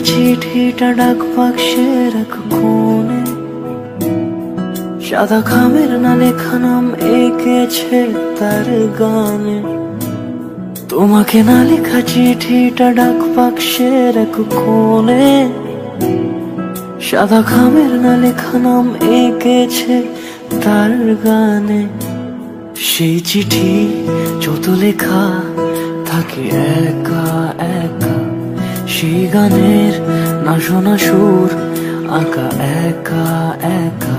চিঠিটা ডাক বাক্সের এক কোণে, সাদা খামের না লেখা নাম এঁকেছে তার গানে। তোমাকে না লেখা চিঠিটা ডাক বাক্সের এক কোণে, সাদা খামের না লেখা নাম এঁকেছে তার গানে। সেই চিঠি যত লেখা থাকে একা একা, সেই গানের না শোনা সুর আঁকা একা একা,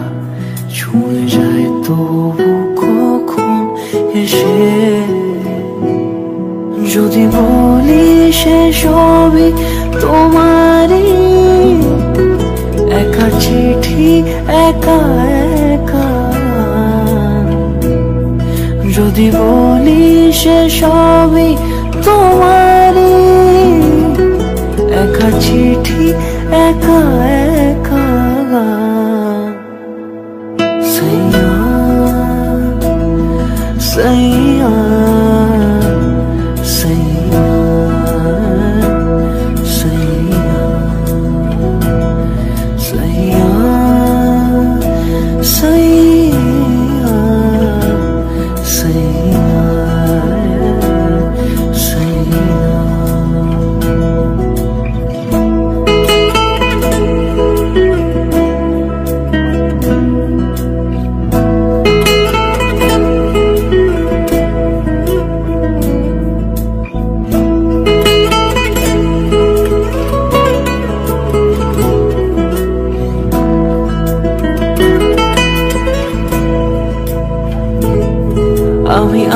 ছুঁয়ে যায় তবু কখন এসে। যদি বলি সে সবই তোমারই, একা চিঠি একা একা। যদি বলি সে সবই তোমারই, একা চিঠি একা একা। সইয়া সইয়া সইয়া সইয়া সইয়া সইয়া সইয়া সইয়া।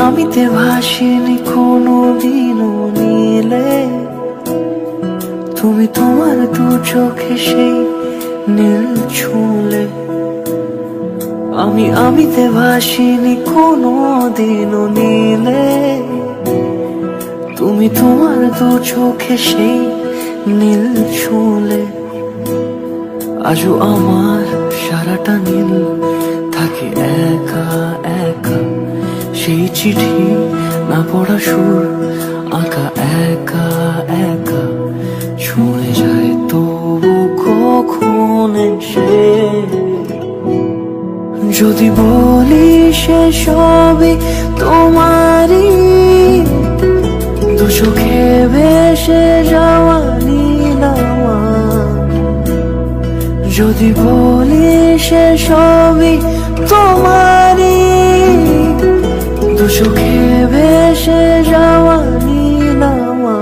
আমিতে ভাসিনি কোনো দিনও নীলে, তুমি তোমার দু চোখে সেই নীল ছুঁলে। আমিতে ভাসিনি কোনো দিনও নীলে, তুমি তোমার দু চোখে সেই নীল ছুঁলে। আজও আমার সারাটা নীল থাকে একা একা, সেই চিঠি না পড়া সুর আঁকা একা একা, ছুঁয়ে যায় তবু কখন এসে। যদি বলি সে সবই তোমারই, দু চোখে ভেসে যাওয়া নীলামা। যদি বলি সে সবই তোমারই, দু চোখে ভেসে যাওয়া নীলামা।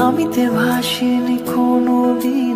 আমিতে ভাসিনি কোনো দিন